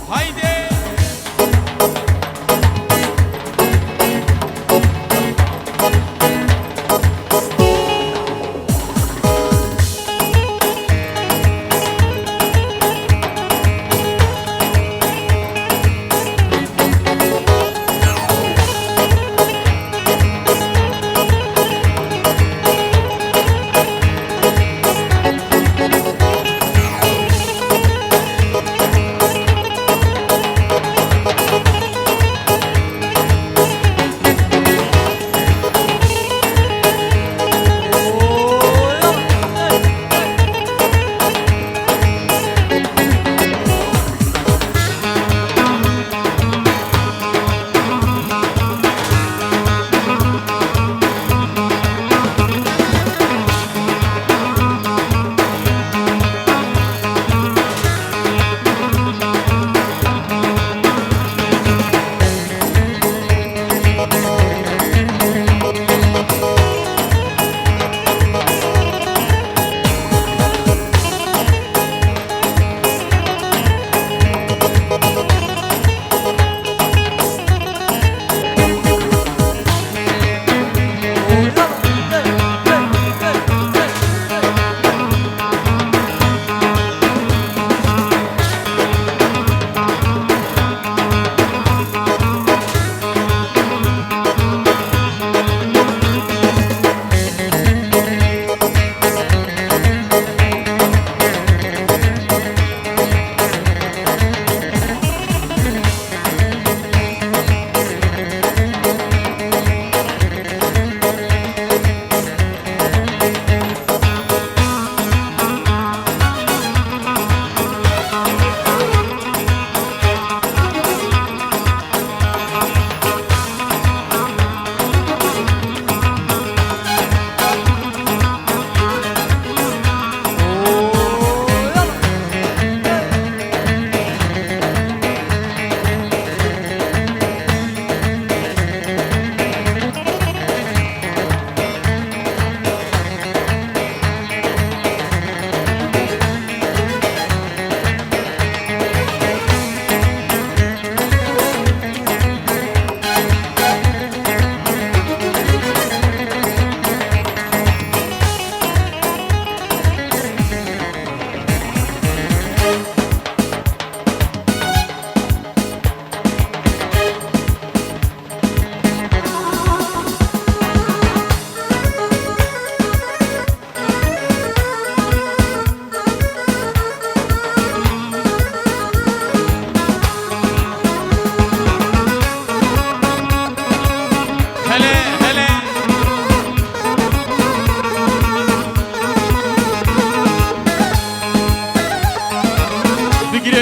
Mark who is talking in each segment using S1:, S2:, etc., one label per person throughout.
S1: هایده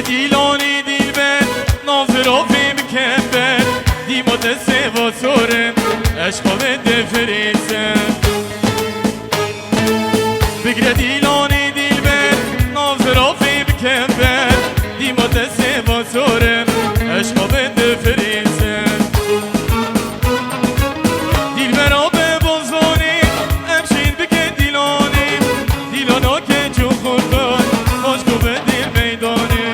S1: دیلانی دیل بر ناظرافی مکبر دیمات سوا سورم عشقا بده فریسم بگره دیلانی دیل بر ناظرافی مکبر دیمات سوا سورم عشقا بده فریسم دیل برا به بازانی امشین بگه دیلانی دیلانا که جو خوردان خوشگو به دیل میدانی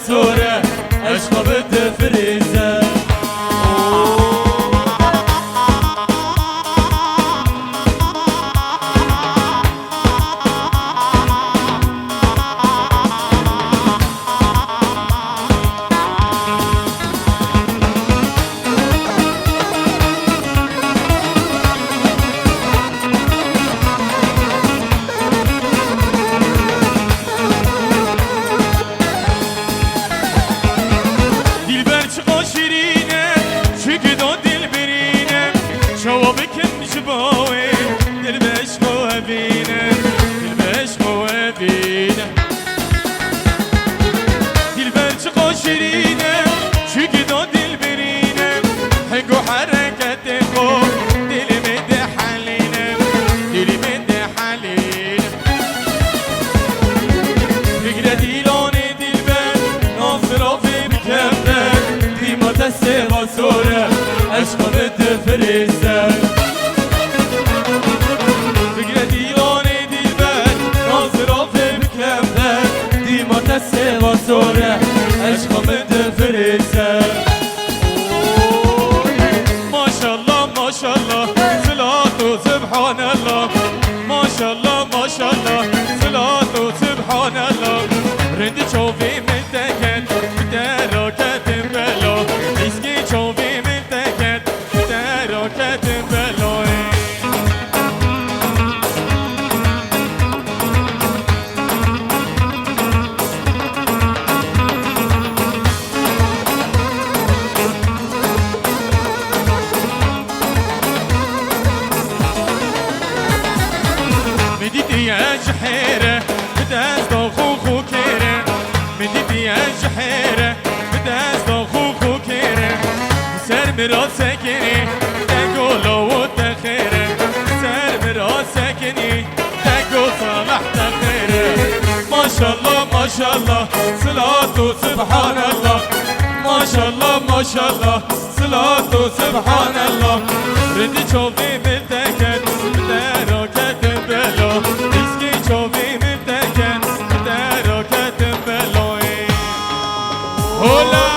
S1: سوره عشقا بده فریزه باسوره عشق بده فرسته فکر دیوانه دیلبر ناظرا بکمده دیما دست باسوره عشق بده فرسته ماشالله ماشالله صلاة و سبحان الله ماشالله ماشالله صلاة و سبحان الله رندی چوبی من تکت دراکت بلا اسکی چوبی من تکت دراکت بلا مديتي جحيرة بداز خوخو كيرة مديتي جحيرة بداز خوخو كيرة سر مراسكني تقولو وتخيرة سر مراسكني تقول صلاح تخيرة ما شاء الله ما شاء الله صلاة سبحان الله ما شاء الله ما شاء الله صلاة سبحان الله ردي شوفي بنتكت بداروكت بلو اسكي شوفي بنتكت بداروكت بلو هولا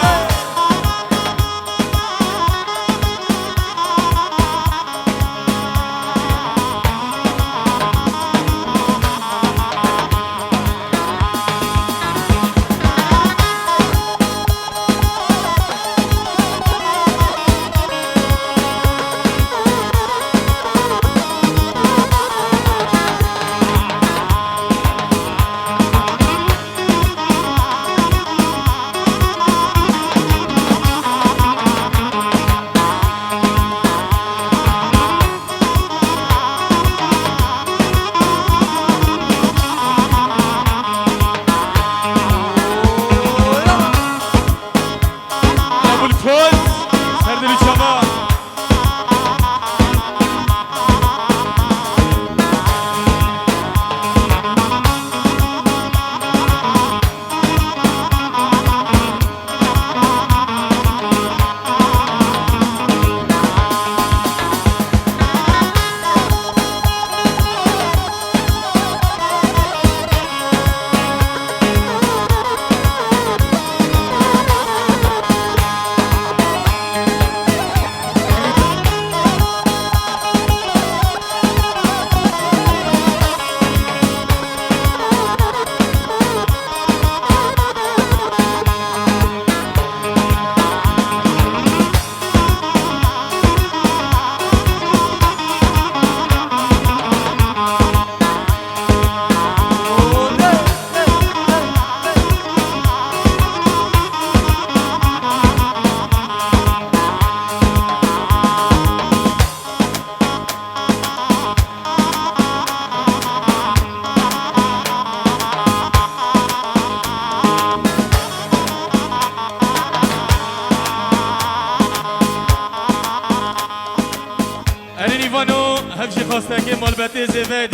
S1: هفشی خواسته که مالبته زیوه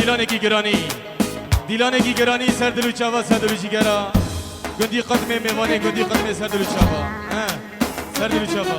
S1: دیلانگی گرانی سر دلو چاوا سر دلو جیگرا گندی قدم میوانه گندی قدم سر دلو چاوا سر دلو چاوا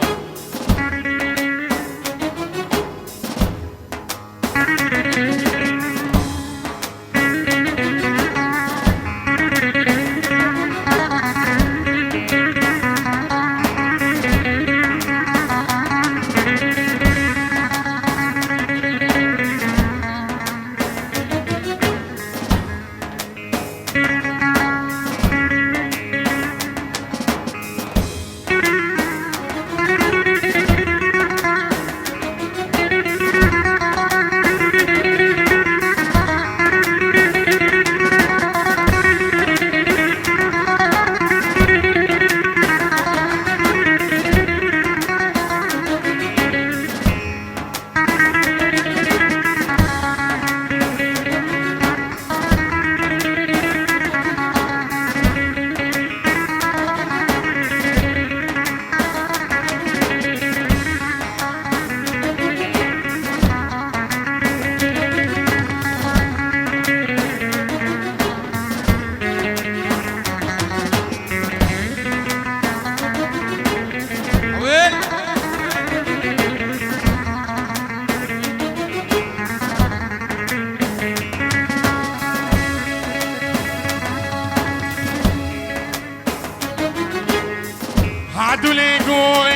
S1: عبدالله گوه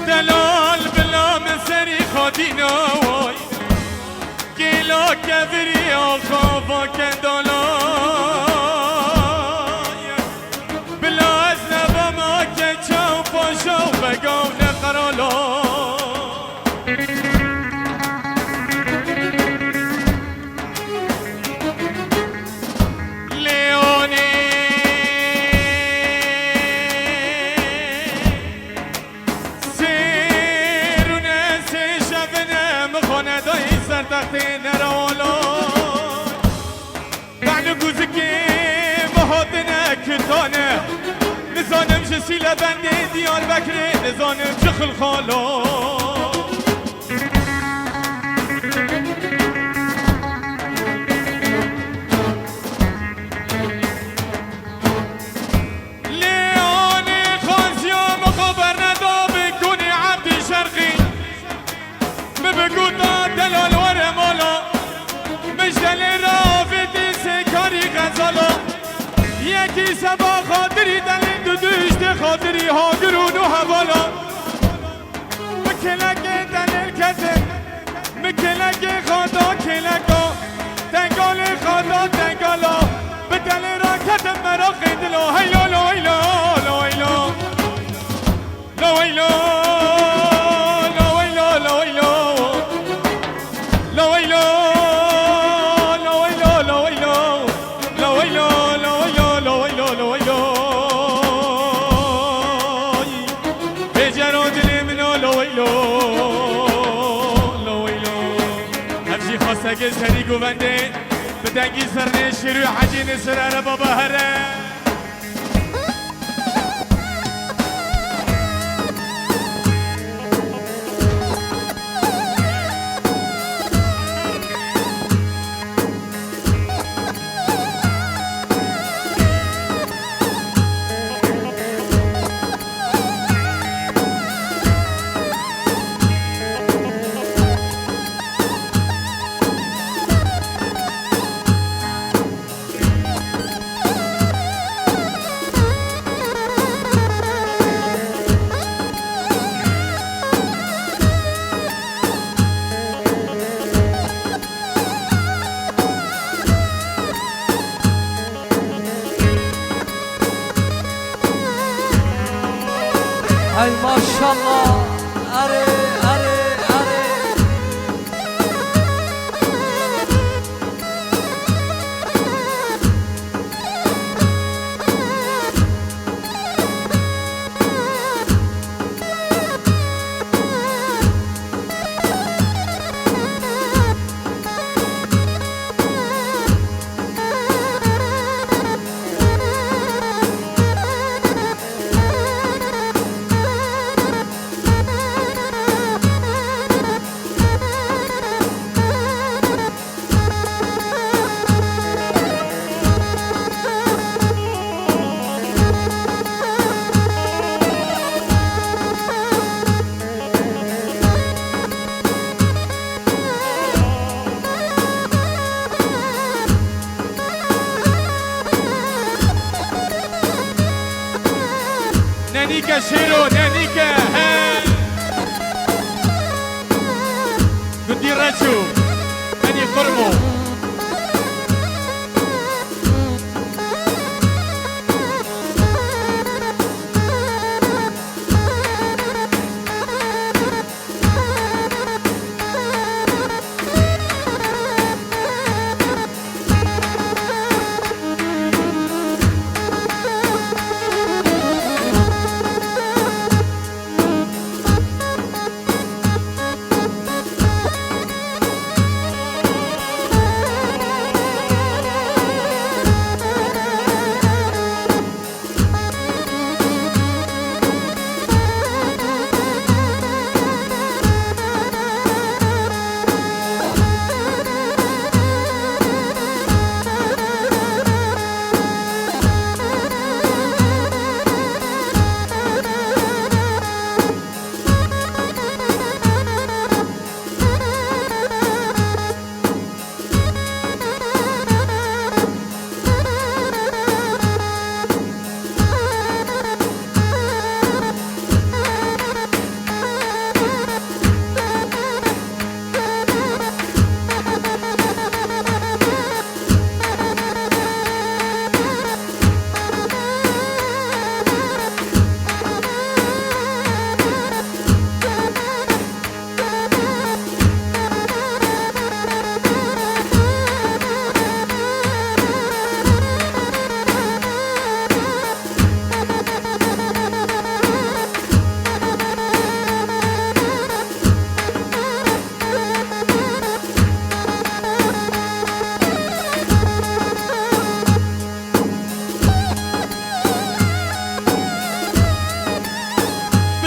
S1: دلال بلا مسری خادی نوای گلا کبری آخا با کندالای بلا از نبما که چاو پاشا و بگاو نقرالا تختی نرالا بعد گوزی که مهادنه کتانه نزانم جسیله بنده دیار بکره نزانم جخل خالا لیانی خانزیا مخابر ندا بکنی عبد شرقی ببگو تا دلال مجدل رافتی سکاری غزالا یکی سبا خاطری دلین دو دوشت خاطری هاگرون و حوالا مکلک دلیل کتن مکلک خادا کلکا تنگال خادا تنگالا به دل را کتن مرا قیدلا هیلا لا هیلا لا هیلا لا هیلا سگه سری گوونده به دنگی سرنه شروع حجین سراره بابا هره
S2: ای ماشاءالله اره اره اره
S1: ننيكا شيرو ننيكا هاي بدي رجو أني قرمو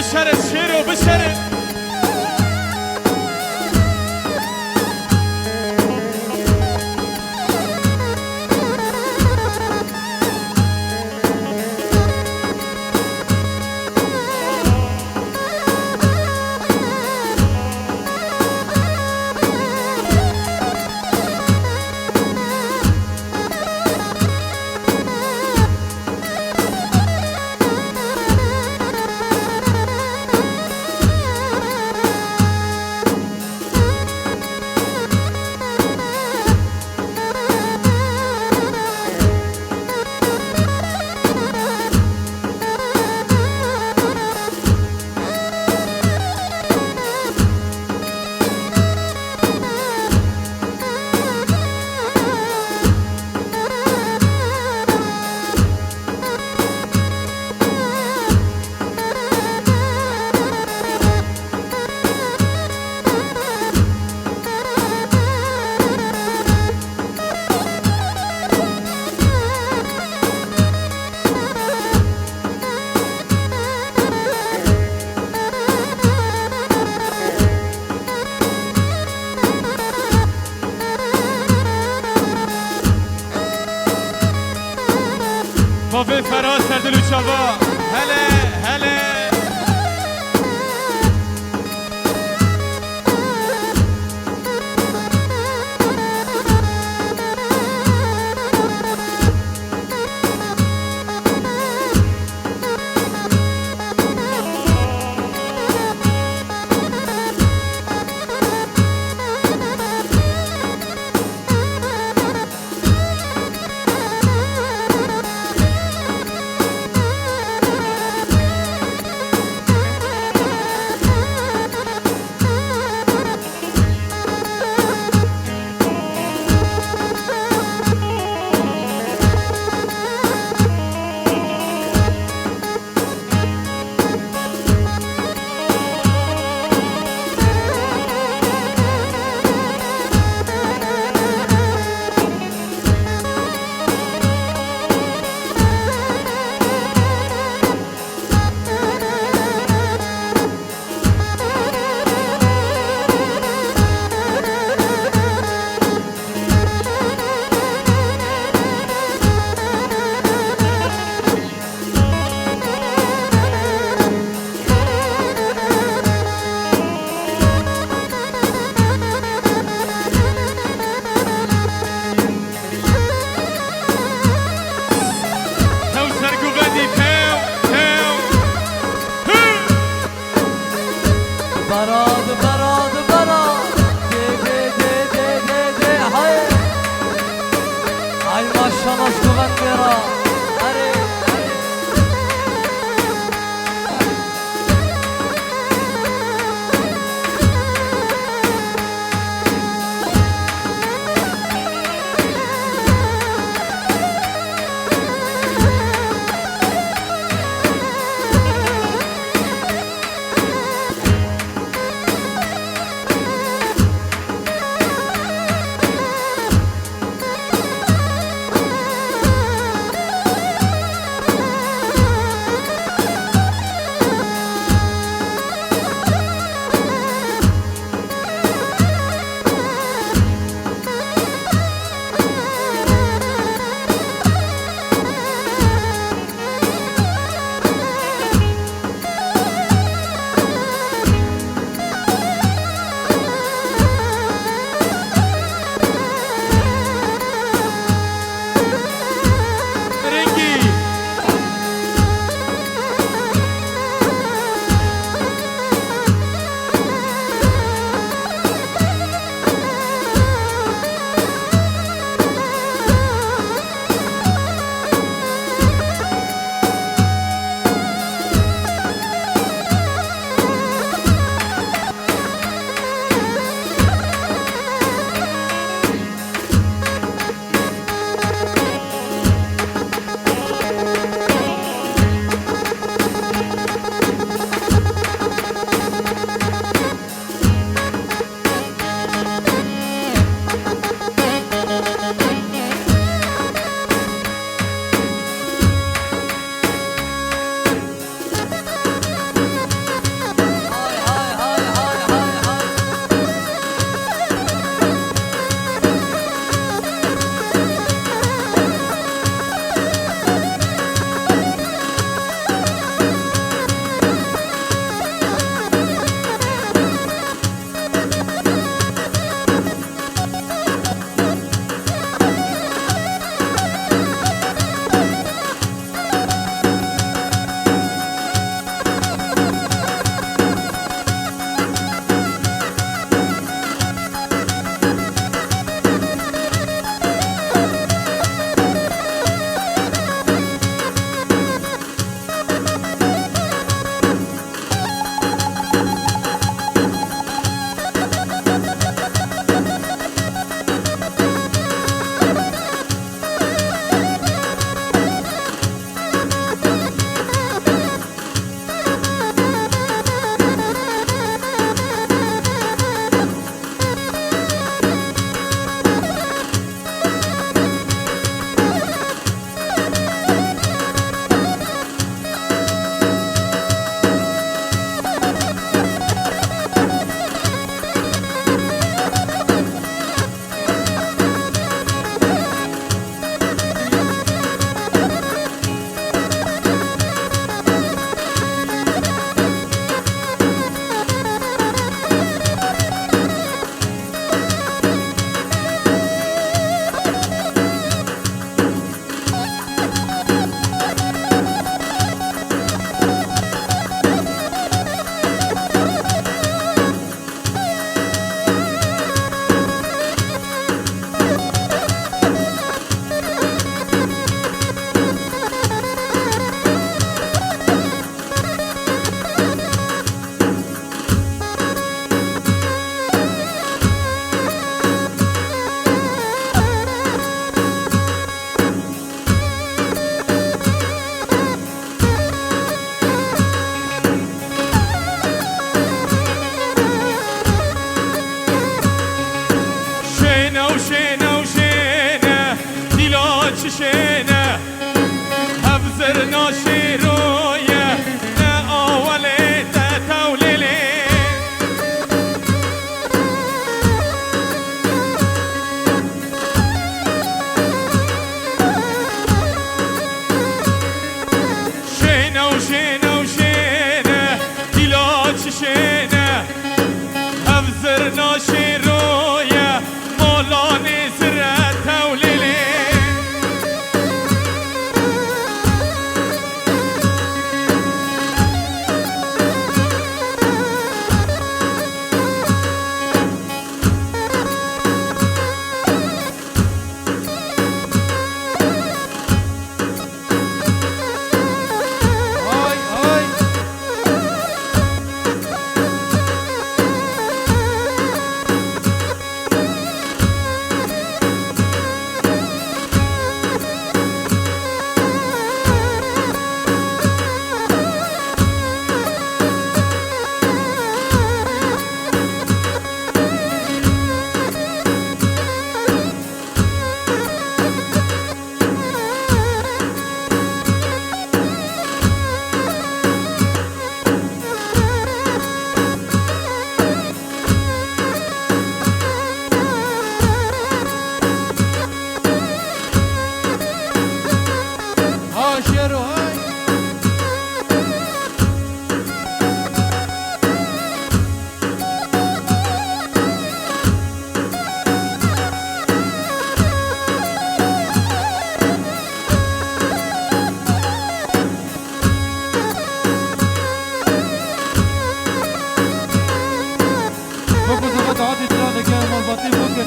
S1: بشرت شيري وبشرت بابي فراز سردلو شبا هلا هلا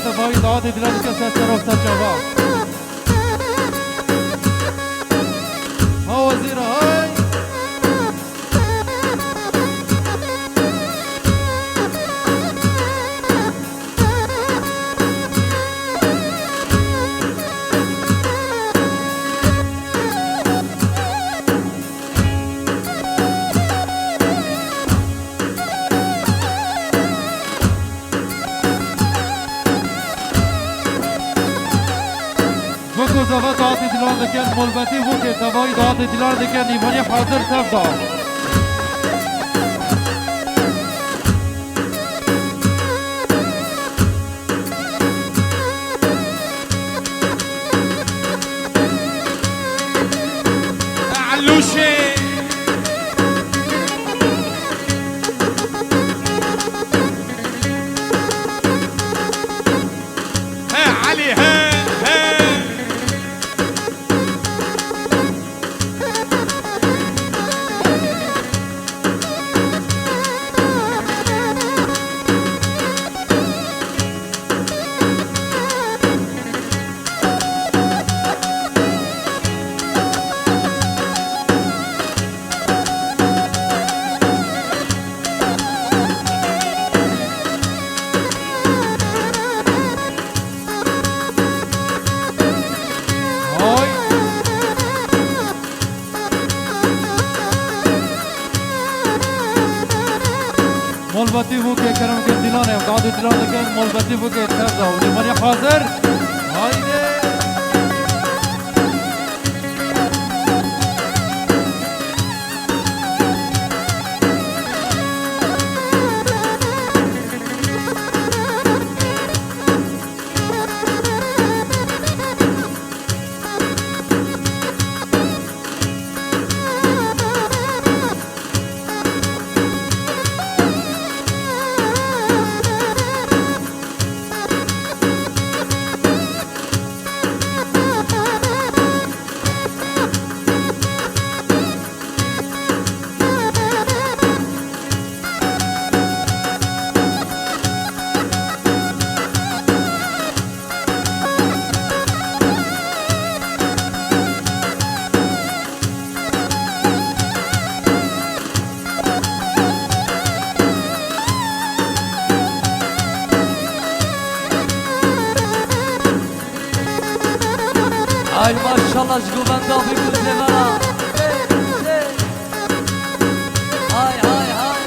S3: تبایی دعات دلال که سر و جواب ها وزیر های وکو زوا دعات دلال دکن ملبتی وکه تبایی دعات دلال دکن ایمانی حاضر تف دار
S1: علوشي ها علي ها
S3: های ملبتی وکه کرم که دلانه دعات دلال دکن ملبتی وکه تف دار ایمانی حاضر هایده
S2: Ay maşallah şgubanda bir kuzle bana. Ay ay ay.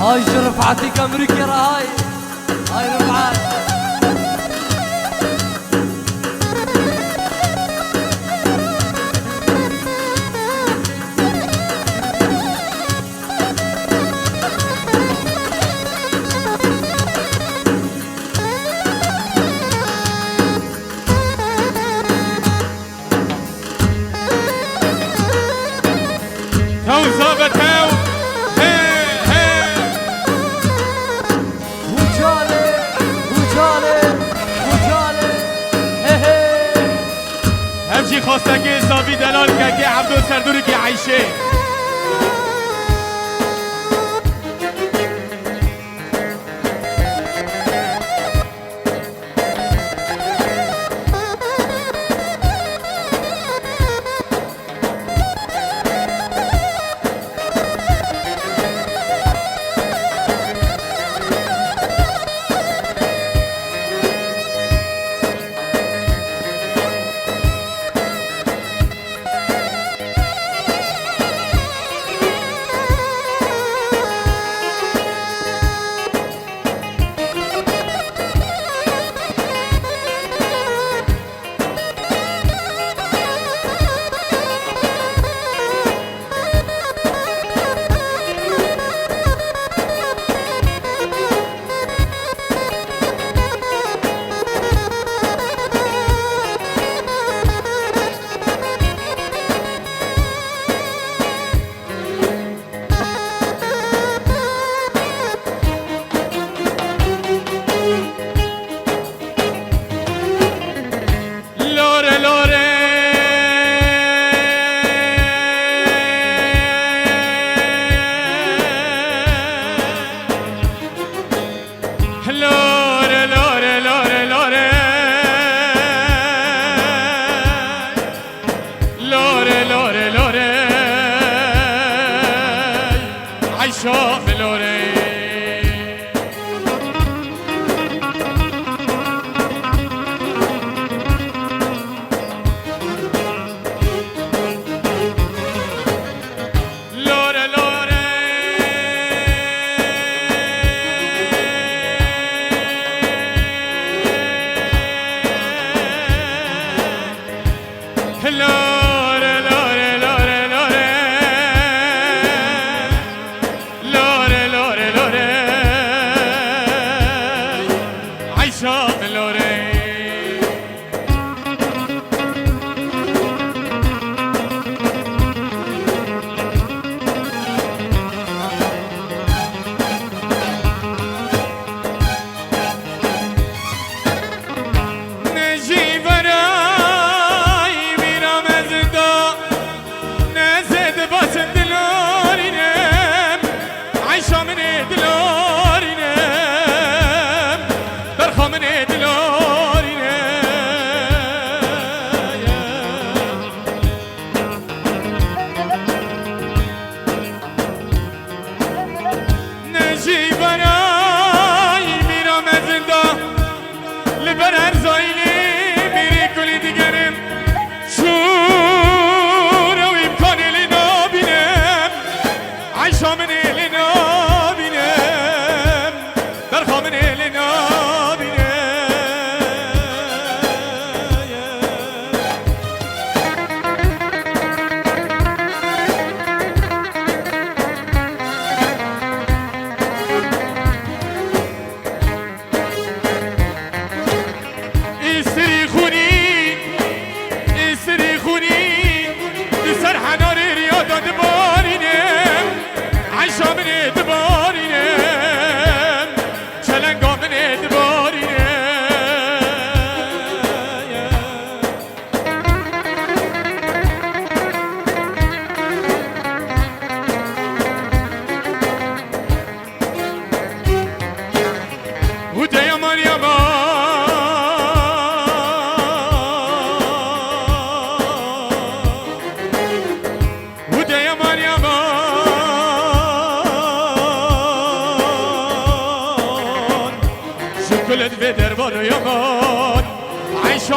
S2: هاي شو رفعتك امريكا هاي هاي رفعت
S1: تو ظابط هاو
S2: وجالي وجالي وجالي هي هي
S1: همشي خواستگی حسابی دلال که عبدو سردوری که عیشه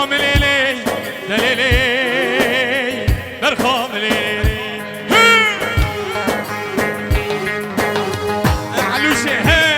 S1: برخام ليلي دليلي برخام ليلي علوشي هي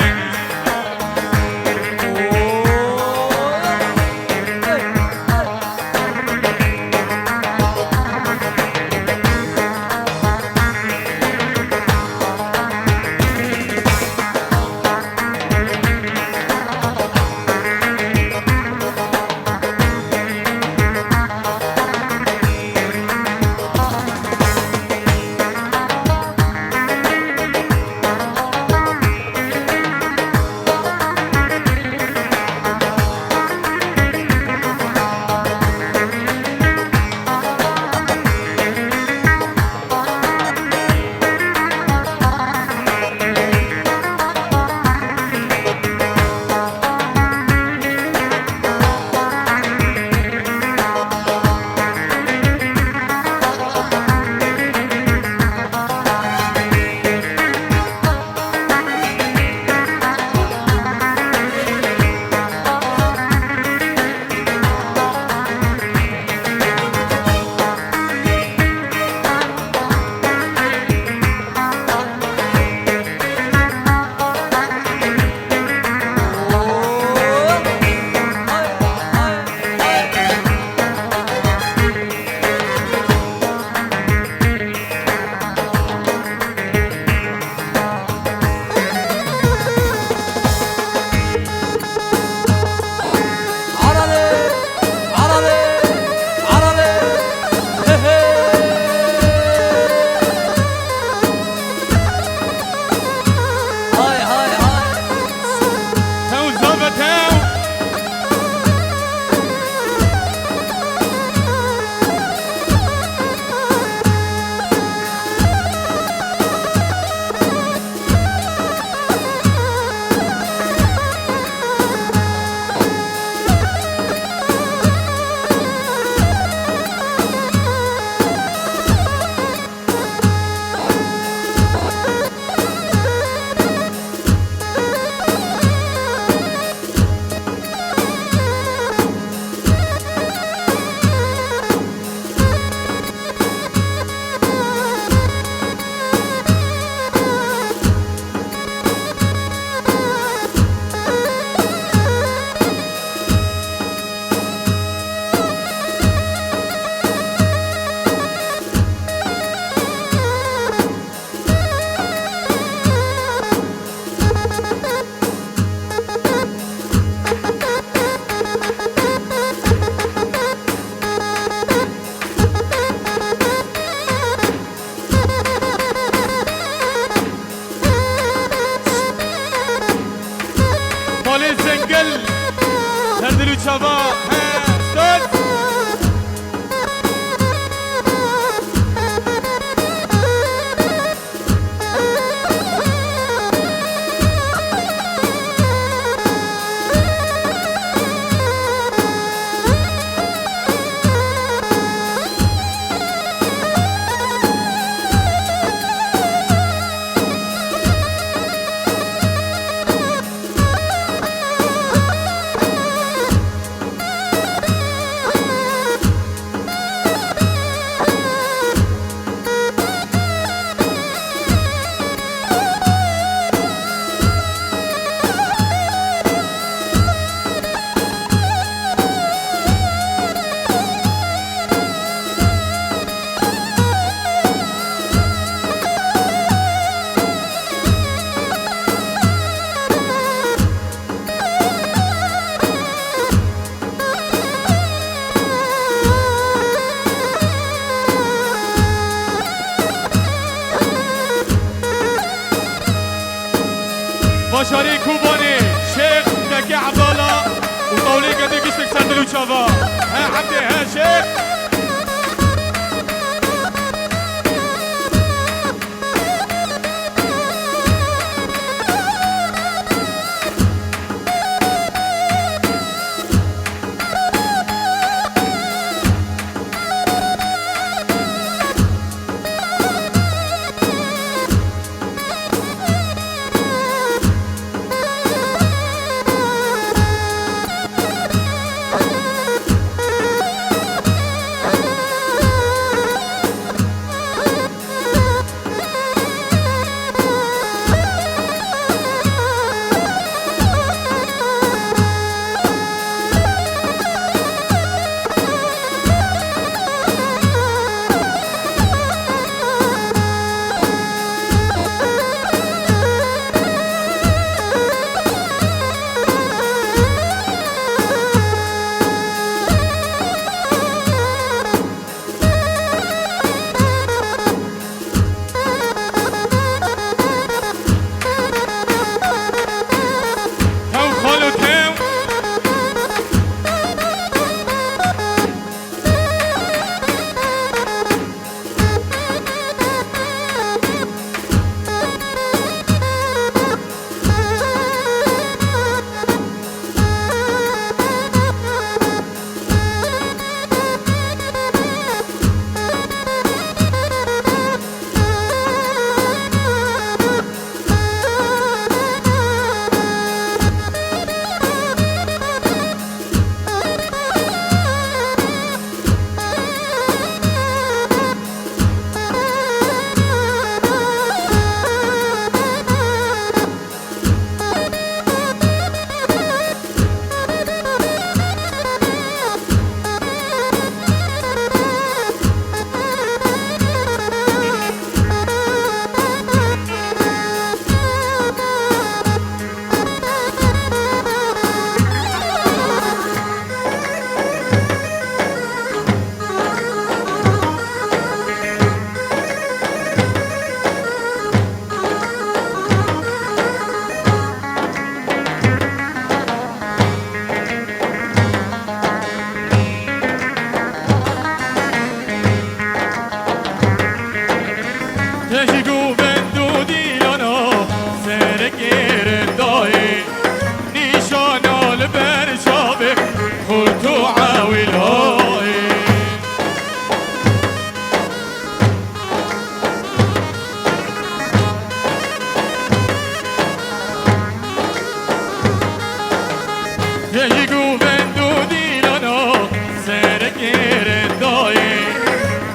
S1: گیر دایی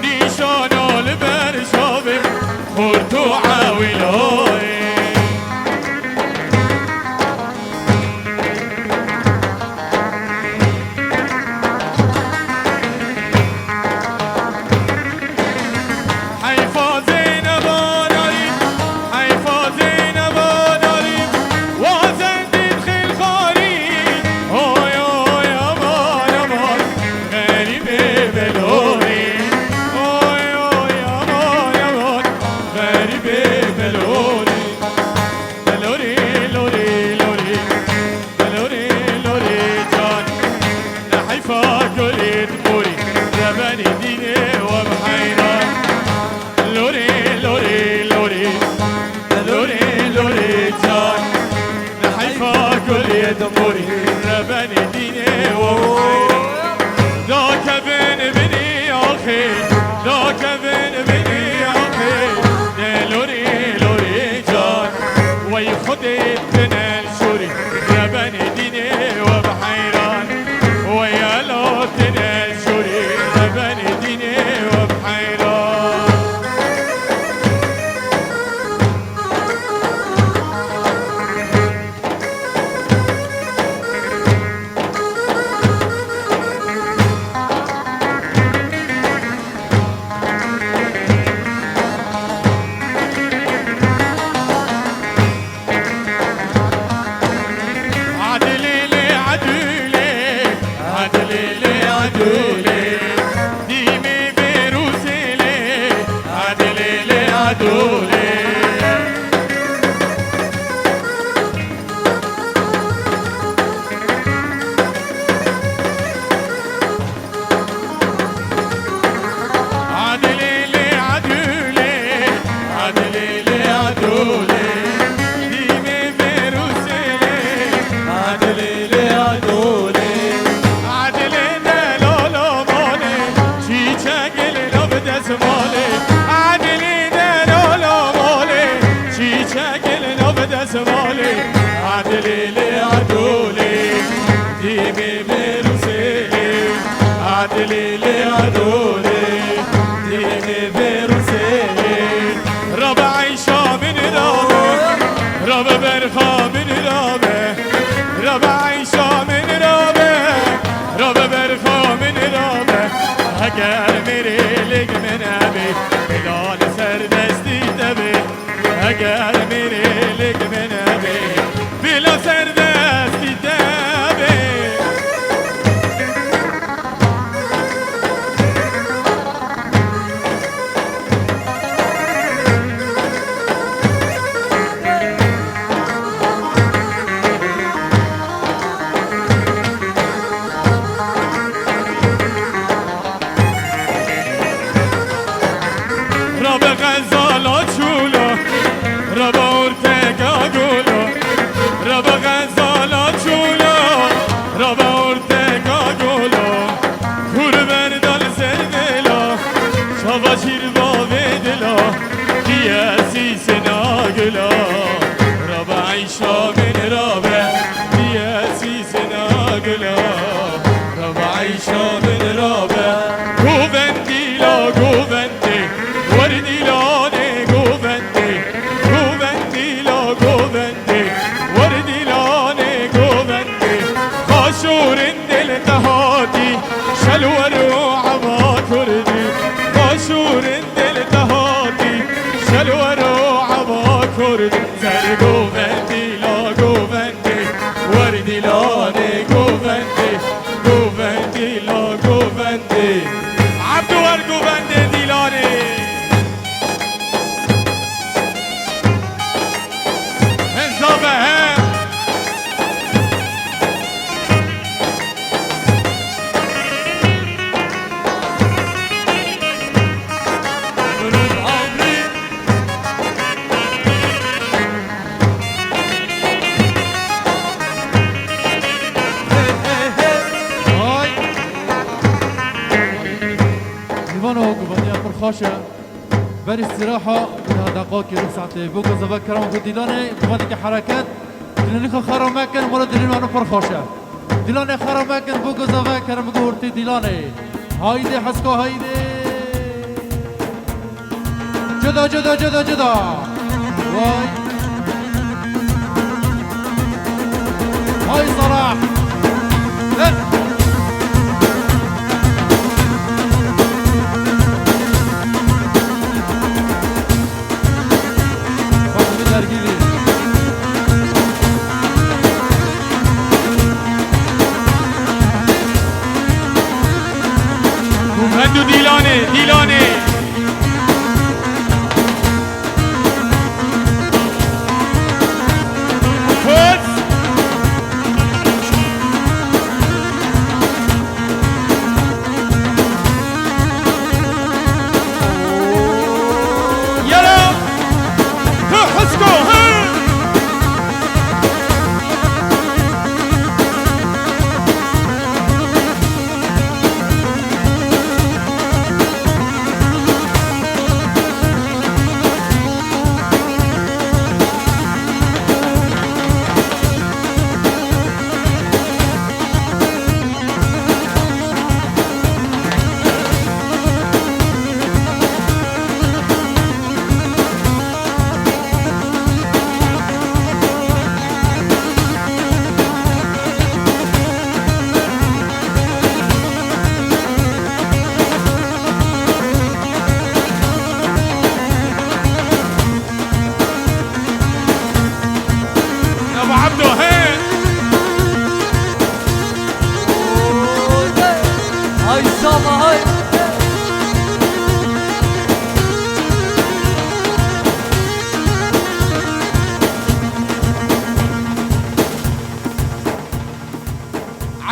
S1: نیشان برشابه خورد و عویلای دموري رباني ديني وبحيرة ذاك بني يا أخي ذاك بني يا أخي لوري لوري جان ويخدت من الشوري رباني ديني وبحيران ويا لوتن الشوري رباني ديني وبحيران زمالي عدلي لي عدولي ديمي بروسيلي عدلي لي عدولي ديمي بروسيلي ربع عيشة من رابه ربع برخا من رابه ربع عيشة من رابه ربع برخا من رابه هكر میری لگ من ابی بلال سردستی تبی هكر میری لگ من ابی بلا سردستی تبی رب غزالات شولا رب ارتقا گولا رب غزالات شولا رب ارتقا گولا کور بردال سردلا شابا شیر باوی دلا دیاسی سناگلا رب عیشا من رابه دیاسی سناگلا رب عیشا من رابه گووندی لا گووندی وردی لانه گووندی گووندی لا گووندی وردی لانه گووندی خاشورن دل تهاتی شلور و عما کردی خاشورن دل تهاتی شلور و عما کردی سر گووندی لا گووندی وردی لانه گووندی گووندی لا گووندی عبدو ور گووندی دیلانه
S3: ديوانو قبانيا فرخاشة بر استراحة من دقائق ربع ساعتين بوكو زبا كرام ديلاني بغاديك حركات ديلاني خرماكن مرة ديلانو فرخاشة ديلاني خرماكن بوكو زبا كرام قورتي ديلاني هایده حسکو هایده جدا جدا جدا جدا وای هاي صراح
S1: هندو دیلانه دیلانه پس یلا تو حسکو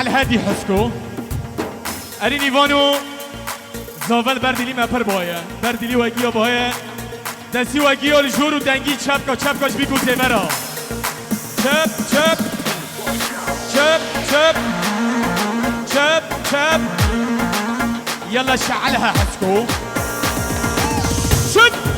S1: على هادي حسكو اريني فانو زاول بردلی مپر باید بردلی وگیا باید دستی وگیا لجور و دنگی چپکاش بیکو تیمرا چپ چپ چپ چپ چپ چپ يلا شعلها حسكو شد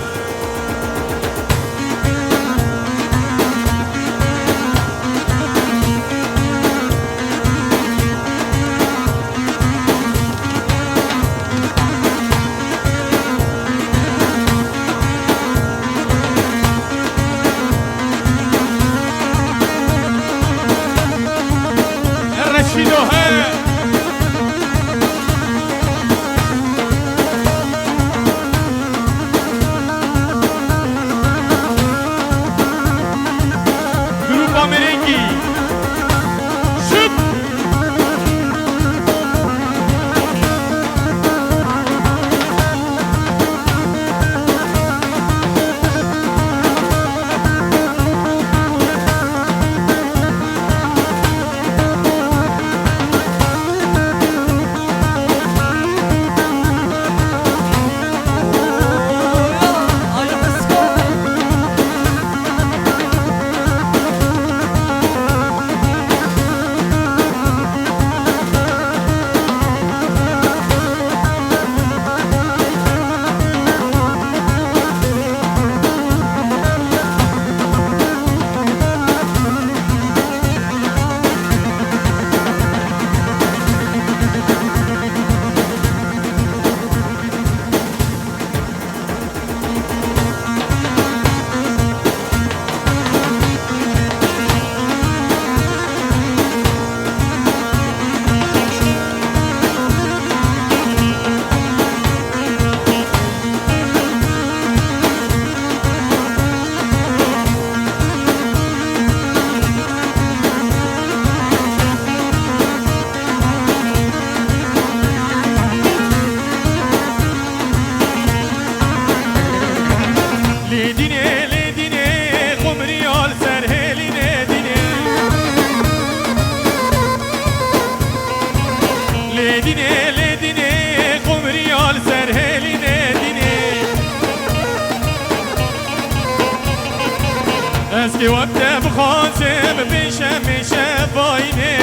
S1: اسكي وقت بخاتم بشم شفايني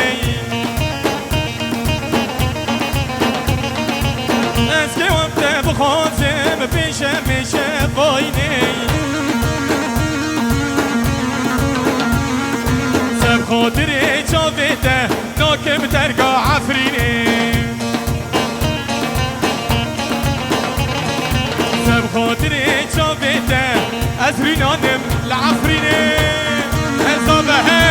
S1: اسكي وقت بخاتم بشم شفايني سب خاطري جاوته ناكم ترقى عفريني عفرينانم لعفريني حسابها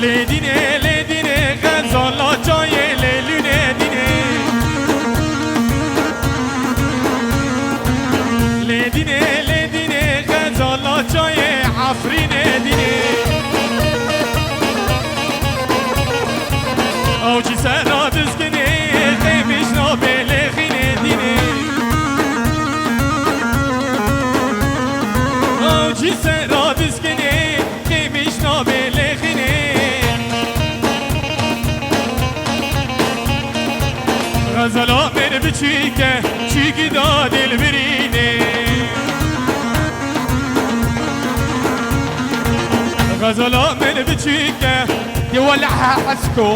S1: لديني لديني غزالة جاية للوني ديني لديني لديني غزالة جاية عفريني ديني او جي سنة دزكني خيمش نوبي لخيني ديني او جي سنة دزكني خيمش نوبي لخيني غزالا من بچیکه چیکی دا دل برینه غزالا من بچیکه یولعها حسکو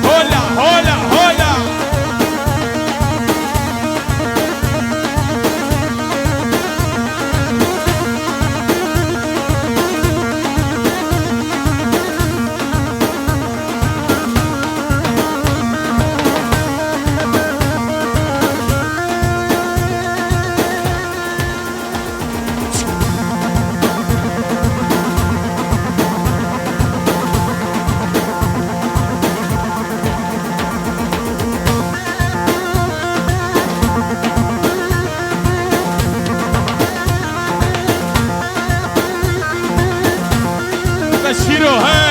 S1: هولا هولا هولا بشیرو ها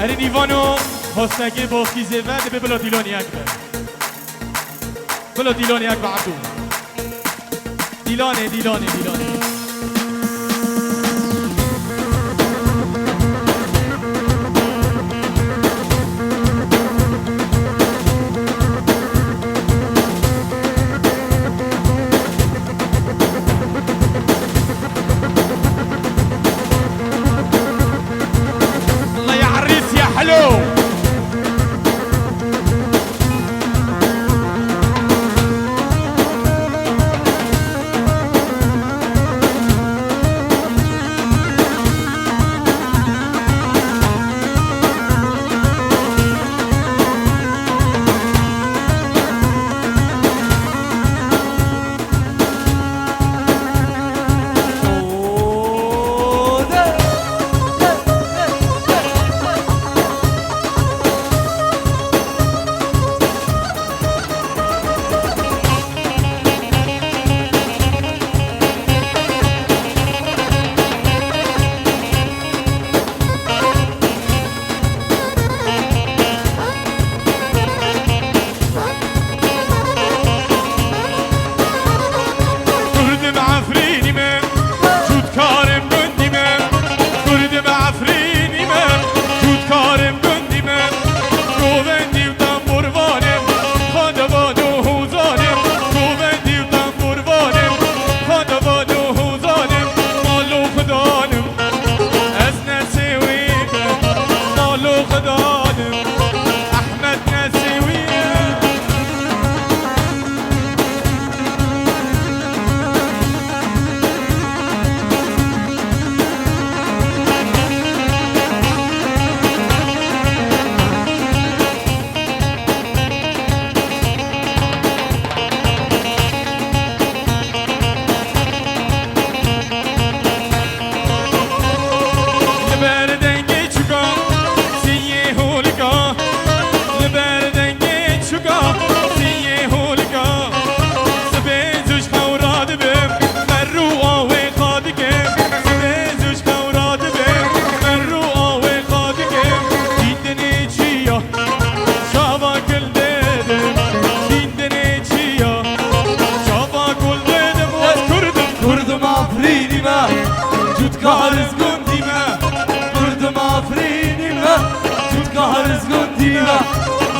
S1: ارین ایوانو حسنگی با خیزه ود به بلا دیلانی اکبر بلا دیلانی اکبر عبدو دیلانه دیلانه دیلانه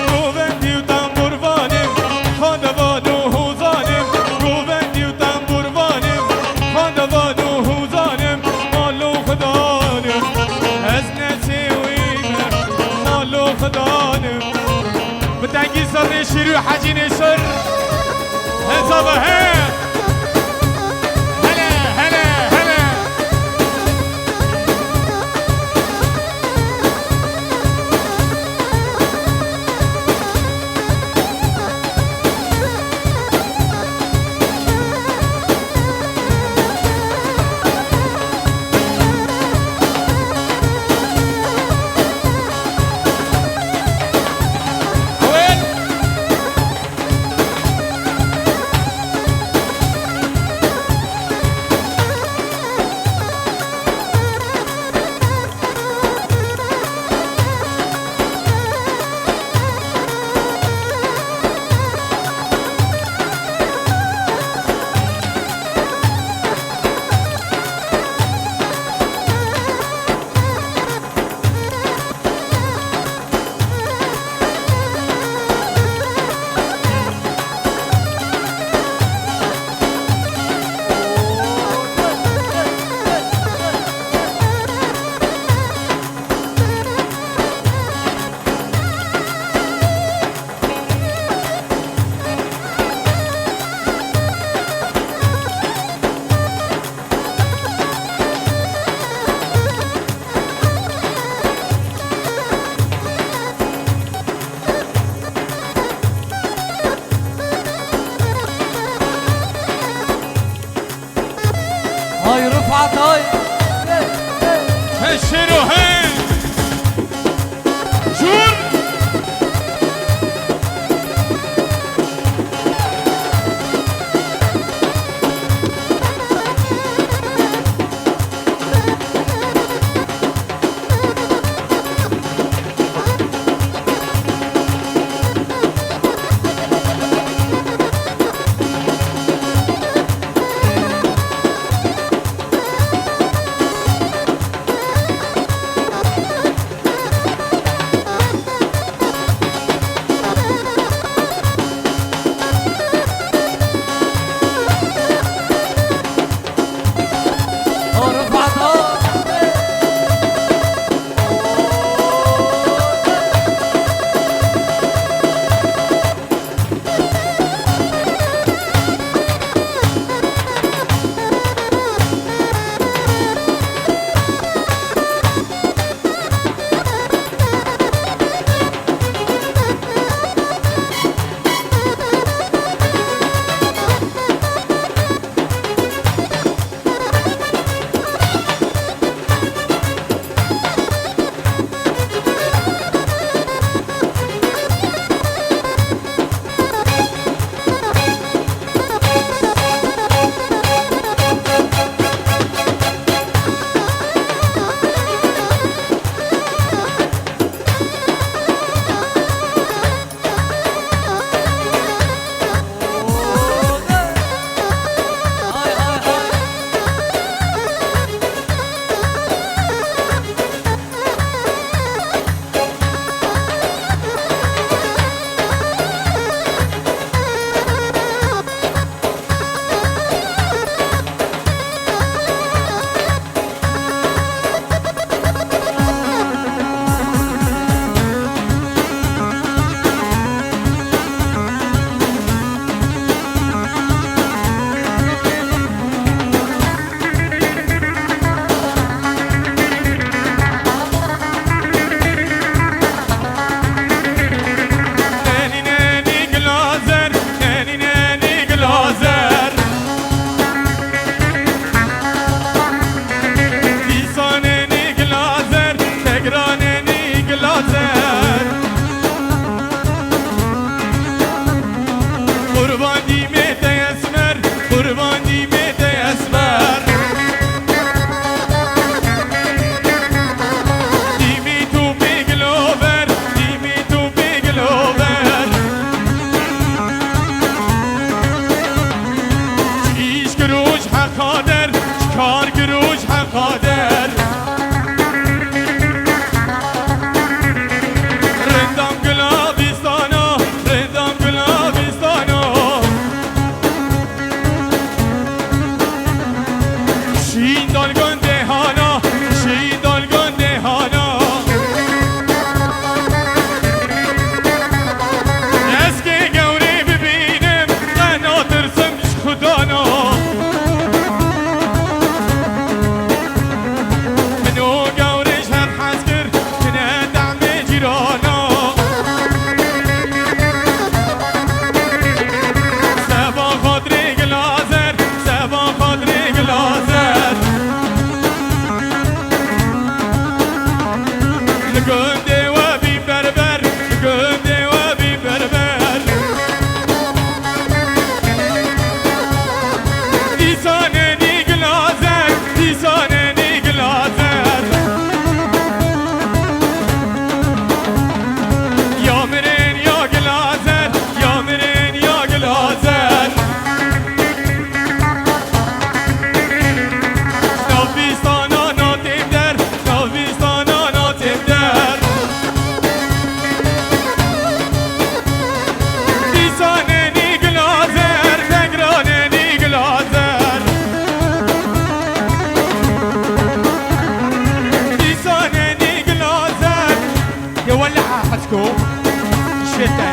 S1: گووندی و تنبوروانم خاندوان و حوزانم گووندی و تنبوروانم خاندوان و حوزانم مالو خدانم از نسویم مالو خدانم بتنگی سر شیرو حجی نشر حسابه هلا هلا هلا
S2: هاي رفعت هاي
S1: هشرو هين شور رندام گلا دیساننی گلازر تگراننی گلازر دیساننی گلازر يولع حسكو شتا